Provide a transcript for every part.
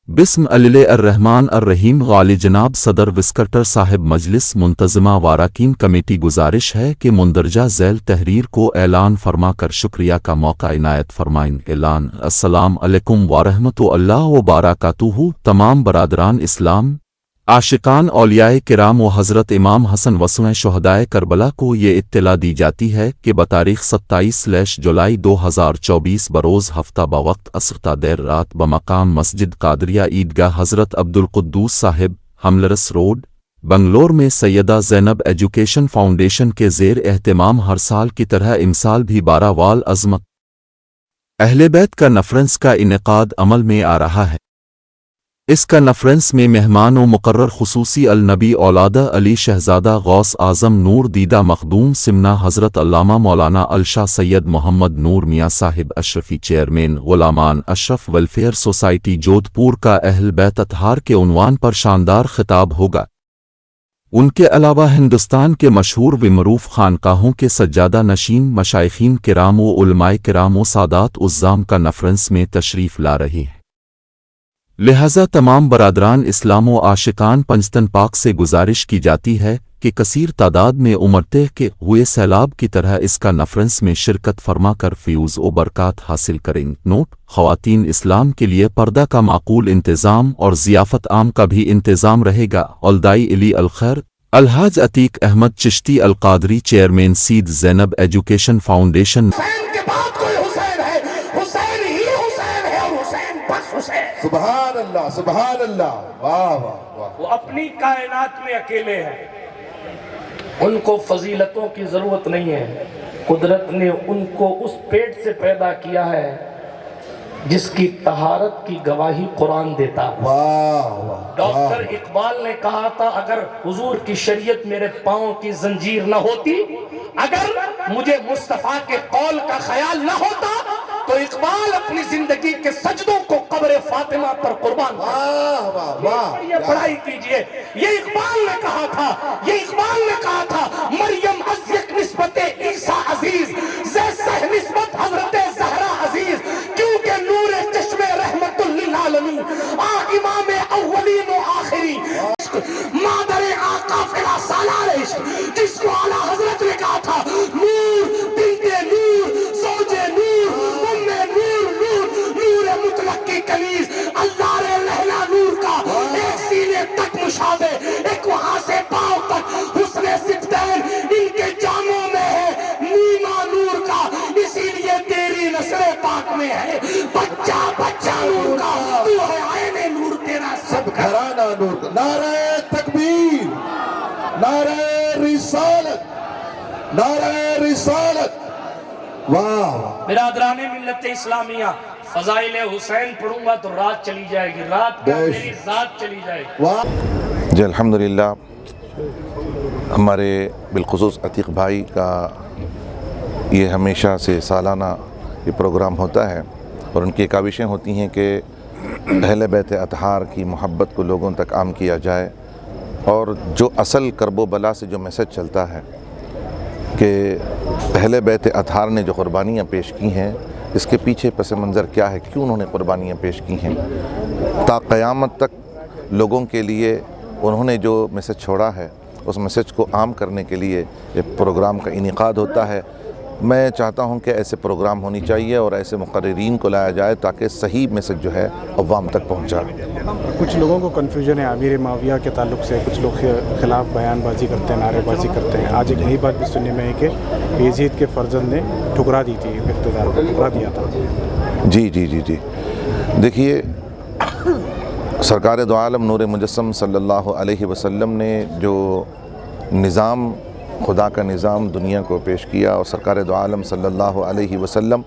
بسم اللہ الرحمن الرحیم غالی جناب صدر وسکٹر صاحب مجلس منتظمہ واراکین کمیٹی گزارش ہے کہ مندرجہ ذیل تحریر کو اعلان فرما کر شکریہ کا موقع عنایت فرمائیں۔ اعلان۔ السلام علیکم ورحمۃ اللہ وبرکاتہ۔ تمام برادران اسلام، عاشقان اولیاء کرام و حضرت امام حسن وسویں شہدائے کربلا کو یہ اطلاع دی جاتی ہے کہ بتاریخ 27 جولائی 2024 بروز ہفتہ بوقت عصر تا دیر رات بمقام مسجد قادریہ عیدگاہ حضرت عبدالقدوس صاحب، ہملرس روڈ، بنگلور میں سیدہ زینب ایجوکیشن فاؤنڈیشن کے زیر اہتمام ہر سال کی طرح امسال بھی 12 وال عظمت اہل بیت کانفرنس کا انعقاد عمل میں آ رہا ہے۔ اس کانفرنس میں مہمان و مقرر خصوصی النبی اولادہ علی شہزادہ غوث اعظم نور دیدہ مخدوم سمنا حضرت علامہ مولانا الشاہ سید محمد نور میاں صاحب اشرفی، چیئرمین غلامان اشرف ویلفیئر سوسائٹی جودھ پور کا اہل بیت اطہار کے عنوان پر شاندار خطاب ہوگا۔ ان کے علاوہ ہندوستان کے مشہور و معروف خانقاہوں کے سجادہ نشین مشائخین کرام و علماء کرام و سادات عظام کانفرنس میں تشریف لا رہی ہیں۔ لہذا تمام برادران اسلام و عاشقان پنجتن پاک سے گزارش کی جاتی ہے کہ کثیر تعداد میں امرتے کے ہوئے سیلاب کی طرح اس کانفرنس میں شرکت فرما کر فیوز و برکات حاصل کریں۔ نوٹ: خواتین اسلام کے لیے پردہ کا معقول انتظام اور ضیافت عام کا بھی انتظام رہے گا۔ اولدائی علی الخیر الحاج عتیق احمد چشتی القادری، چیئرمین سید زینب ایجوکیشن فاؤنڈیشن۔ سبحان اللہ، سبحان اللہ، واہ واہ واہ۔ وہ اپنی کائنات میں اکیلے ہیں، ان کو فضیلتوں کی ضرورت نہیں ہے۔ قدرت نے ان کو اس پیٹ سے پیدا کیا ہے جس کی طہارت کی گواہی قرآن دیتا۔ واہ واہ۔ ڈاکٹر اقبال نے کہا تھا، اگر حضور کی شریعت میرے پاؤں کی زنجیر نہ ہوتی، اگر مجھے مصطفیٰ کے قول کا خیال نہ ہوتا، تو اقبال اپنی زندگی کے سجدوں کو قبر فاطمہ پر قربان کرتا۔ واہ واہ واہ۔ یہ پڑھائی کیجئے، یہ اقبال نے کہا تھا، یہ اقبال نے کہا تھا، مریم از یک نسبت عیسیٰ عزیز، زی سہ نسبت حضرت زہرا عزیز، کیونکہ نور چشم رحمت للعالمین، امام اولین و آخری، مادر آقا فلا سالار عشق، جس کو اعلیٰ حضرت نے کہا تھا، نور بنت نور، زوج نور، نور مطلق کی کنیز، اللہ لہلا نور کا ایک سینے تک مشابہ، ایک وہاں سے پاؤں تک حسن صفتین ان کے جاموں میں ہے، نیما نور کا، اسی لیے تیری نسل پاک میں ہے بچہ بچہ نور کا، تو ہے عین نور، تیرا سب گھرانہ نور کا۔ نعرہ تکبیر، نعرہ رسالت، نعرہ رسالت، واہ۔ برادران ملت اسلامیہ، فضائل حسین پڑھوں گا تو رات چلی جائے گی، رات کا میری ذات چلی جائے گی۔ جی الحمدللہ، ہمارے بالخصوص عتیق بھائی کا یہ ہمیشہ سے سالانہ یہ پروگرام ہوتا ہے، اور ان کی کاوشیں ہوتی ہیں کہ اہل بیت اطہار کی محبت کو لوگوں تک عام کیا جائے، اور جو اصل کرب و بلا سے جو میسج چلتا ہے کہ اہل بیت اطہار نے جو قربانیاں پیش کی ہیں، اس کے پیچھے پس منظر کیا ہے، کیوں انہوں نے قربانیاں پیش کی ہیں، تا قیامت تک لوگوں کے لیے انہوں نے جو میسج چھوڑا ہے، اس میسج کو عام کرنے کے لیے یہ پروگرام کا انعقاد ہوتا ہے۔ میں چاہتا ہوں کہ ایسے پروگرام ہونی چاہیے اور ایسے مقررین کو لایا جائے تاکہ صحیح میسج جو ہے عوام تک پہنچا۔ کچھ لوگوں کو کنفیوژن ہے امیر معاویہ کے تعلق سے، کچھ لوگ خلاف بیان بازی کرتے ہیں، نعرے بازی کرتے ہیں۔ آج ایک نئی بات بھی سننے میں ہے کہ یزید کے فرزند نے ٹھکرا دی تھی، اقتدار کو ٹھکرا دیا تھا۔ جی جی جی جی دیکھیے، سرکار دو عالم نور مجسم صلی اللہ علیہ وسلم نے جو نظام، خدا کا نظام دنیا کو پیش کیا، اور سرکار دو عالم صلی اللہ علیہ وسلم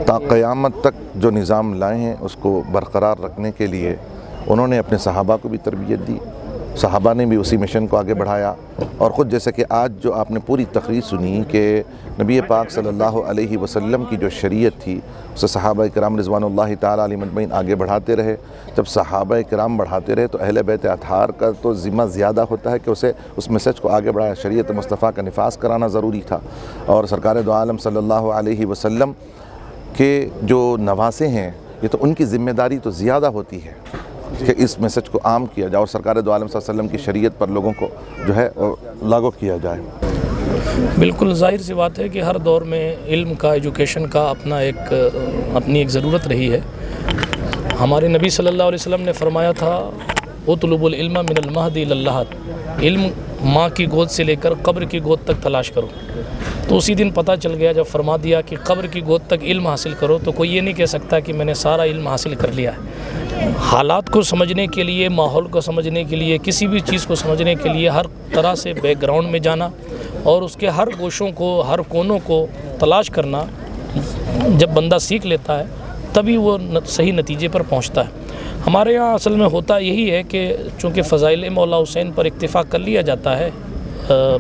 تا قیامت تک جو نظام لائے ہیں اس کو برقرار رکھنے کے لیے انہوں نے اپنے صحابہ کو بھی تربیت دی، صحابہ نے بھی اسی مشن کو آگے بڑھایا، اور خود جیسے کہ آج جو آپ نے پوری تقریر سنی کہ نبی پاک صلی اللہ علیہ وسلم کی جو شریعت تھی اسے صحابہ کرام رضوان اللہ تعالیٰ علیہ مجمعین آگے بڑھاتے رہے۔ جب صحابہ کرام بڑھاتے رہے تو اہل بیت اطہار کا تو ذمہ زیادہ ہوتا ہے کہ اسے اس میسج کو آگے بڑھایا، شریعت مصطفیٰ کا نفاذ کرانا ضروری تھا، اور سرکار دو عالم صلی اللہ علیہ وسلم کے جو نواسے ہیں یہ تو ان کی ذمہ داری تو زیادہ ہوتی ہے کہ اس میسج کو عام کیا جائے اور سرکار دو عالم صلی اللہ علیہ وسلم کی شریعت پر لوگوں کو جو ہے لاگو کیا جائے۔ بالکل ظاہر سی بات ہے کہ ہر دور میں علم کا، ایجوکیشن کا اپنی ایک ضرورت رہی ہے۔ ہمارے نبی صلی اللہ علیہ وسلم نے فرمایا تھا اطلبوا العلم من المہد الی اللحد، علم ماں کی گود سے لے کر قبر کی گود تک تلاش کرو۔ تو اسی دن پتہ چل گیا جب فرما دیا کہ قبر کی گود تک علم حاصل کرو، تو کوئی یہ نہیں کہہ سکتا کہ میں نے سارا علم حاصل کر لیا ہے۔ حالات کو سمجھنے کے لیے، ماحول کو سمجھنے کے لیے، کسی بھی چیز کو سمجھنے کے لیے ہر طرح سے بیک گراؤنڈ میں جانا اور اس کے ہر گوشوں کو، ہر کونوں کو تلاش کرنا، جب بندہ سیکھ لیتا ہے تبھی وہ صحیح نتیجے پر پہنچتا ہے۔ ہمارے یہاں اصل میں ہوتا یہی ہے کہ چونکہ فضائل مولا حسین پر اکتفا کر لیا جاتا ہے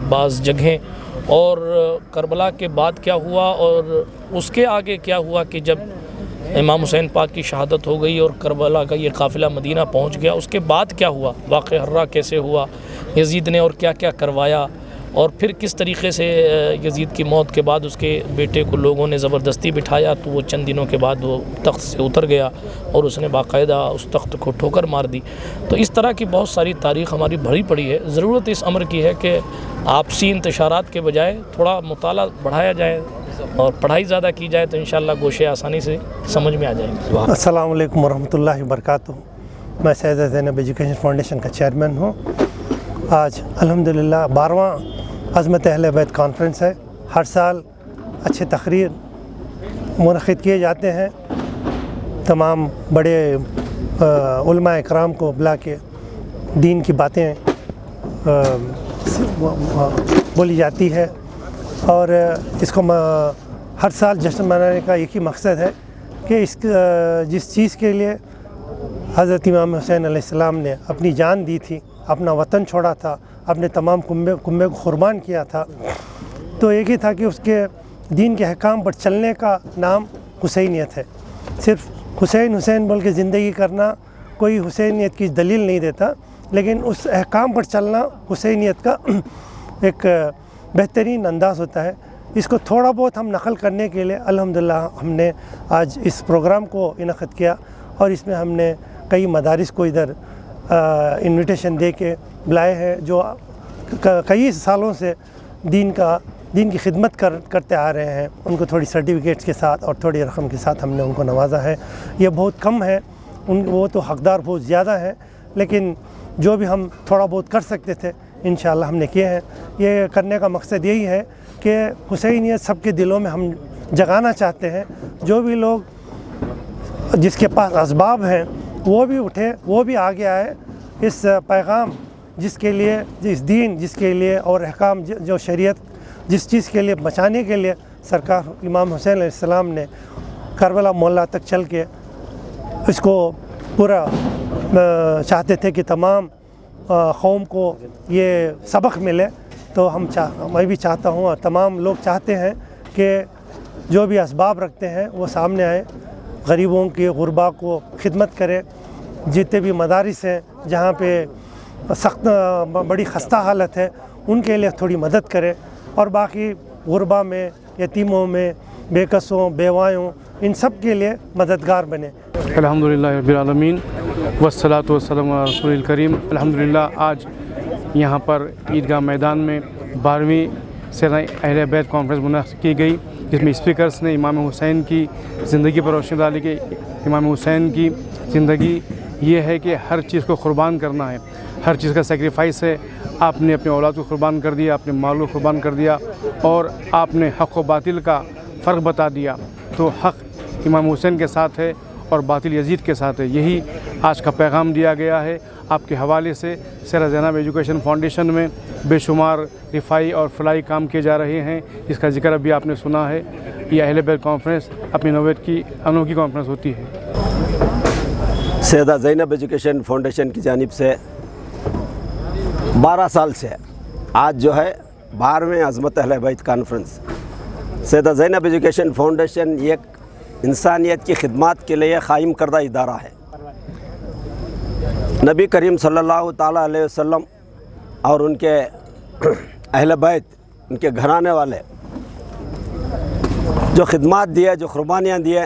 بعض جگہیں، اور کربلا کے بعد کیا ہوا اور اس کے آگے کیا ہوا کہ جب امام حسین پاک کی شہادت ہو گئی اور کربلا کا یہ قافلہ مدینہ پہنچ گیا، اس کے بعد کیا ہوا، واقعہ حرہ کیسے ہوا، یزید نے اور کیا کیا کروایا، اور پھر کس طریقے سے یزید کی موت کے بعد اس کے بیٹے کو لوگوں نے زبردستی بٹھایا تو وہ چند دنوں کے بعد وہ تخت سے اتر گیا اور اس نے باقاعدہ اس تخت کو ٹھوکر مار دی۔ تو اس طرح کی بہت ساری تاریخ ہماری بھری پڑی ہے۔ ضرورت اس امر کی ہے کہ آپسی انتشارات کے بجائے تھوڑا مطالعہ بڑھایا جائے اور پڑھائی زیادہ کی جائے تو انشاءاللہ گوشے آسانی سے سمجھ میں آ جائیں گے۔ السلام علیکم ورحمۃ اللہ وبرکاتہ۔ میں سیدہ زینب ایجوکیشن فاؤنڈیشن کا چیئرمین ہوں۔ آج الحمدللہ 12واں عظمت اہل بیت کانفرنس ہے۔ ہر سال اچھے تقریر منعقد کیے جاتے ہیں، تمام بڑے علماء اکرام کو بلا کے دین کی باتیں بولی جاتی ہے، اور اس کو ہر سال جشن منانے کا ایک ہی مقصد ہے کہ جس چیز کے لیے حضرت امام حسین علیہ السلام نے اپنی جان دی تھی، اپنا وطن چھوڑا تھا، اپنے تمام کنبے کو قربان کیا تھا، تو ایک ہی تھا کہ اس کے دین کے احکام پر چلنے کا نام حسینیت ہے۔ صرف حسین حسین بول کے زندگی کرنا کوئی حسینیت کی دلیل نہیں دیتا، لیکن اس احکام پر چلنا حسینیت کا ایک بہترین انداز ہوتا ہے۔ اس کو تھوڑا بہت ہم نقل کرنے کے لیے الحمدللہ ہم نے آج اس پروگرام کو انعقاد کیا، اور اس میں ہم نے کئی مدارس کو ادھر انویٹیشن دے کے بلائے ہیں جو کئی سالوں سے دین کی خدمت کرتے آ رہے ہیں۔ ان کو تھوڑی سرٹیفکیٹس کے ساتھ اور تھوڑی رقم کے ساتھ ہم نے ان کو نوازا ہے۔ یہ بہت کم ہے، وہ تو حقدار بہت زیادہ ہیں، لیکن جو بھی ہم تھوڑا بہت کر سکتے تھے انشاءاللہ ہم نے کیے ہیں۔ یہ کرنے کا مقصد یہی ہے کہ حسینیت سب کے دلوں میں ہم جگانا چاہتے ہیں۔ جو بھی لوگ جس کے پاس اسباب ہیں وہ بھی اٹھے، وہ بھی آگے آئے، اس پیغام جس کے لیے، جس دین جس کے لیے اور احکام جو شریعت جس چیز کے لیے بچانے کے لیے سرکار امام حسین علیہ السلام نے کربلا مولا تک چل کے اس کو پورا چاہتے تھے کہ تمام قوم کو یہ سبق ملے، تو میں بھی چاہتا ہوں اور تمام لوگ چاہتے ہیں کہ جو بھی اسباب رکھتے ہیں وہ سامنے آئے، غریبوں کی، غربا کو خدمت کرے، جتنے بھی مدارس ہیں جہاں پہ سخت بڑی خستہ حالت ہے ان کے لیے تھوڑی مدد کرے، اور باقی غربا میں، یتیموں میں، بے کسوں، بیوایوں، ان سب کے لیے مددگار بنے۔ الحمدللہ رب العالمین والصلاۃ والسلام علی رسول الکریم۔ الحمدللہ آج یہاں پر عیدگاہ میدان میں 12ویں سیرہ اہل بیت کانفرنس منعقد کی گئی، جس میں اسپیکرز نے امام حسین کی زندگی پر روشنی ڈالی کہ امام حسین کی زندگی یہ ہے کہ ہر چیز کو قربان کرنا ہے، ہر چیز کا سیکریفائس ہے۔ آپ نے اپنے اولاد کو قربان کر دیا، اپنے مال کو قربان کر دیا، اور آپ نے حق و باطل کا فرق بتا دیا۔ تو حق امام حسین کے ساتھ ہے اور باطل یزید کے ساتھ ہے، یہی آج کا پیغام دیا گیا ہے۔ آپ کے حوالے سے سیدہ زینب ایجوکیشن فاؤنڈیشن میں بے شمار رفائی اور فلاحی کام کیے جا رہے ہیں، جس کا ذکر ابھی آپ نے سنا ہے۔ یہ اہل بیت کانفرنس اپنی نوعیت کی انوکھی کانفرنس ہوتی ہے۔ سیدہ زینب ایجوکیشن فاؤنڈیشن کی جانب سے 12 سال سے آج جو ہے 12ویں عظمت اہل بیت کانفرنس، سیدہ زینب ایجوکیشن فاؤنڈیشن ایک انسانیت کی خدمات کے لیے قائم کردہ ادارہ ہے۔ نبی کریم صلی اللہ تعالیٰ علیہ وسلم اور ان کے اہل بیت، ان کے گھرانے والے جو خدمات دیے، جو قربانیاں دیے،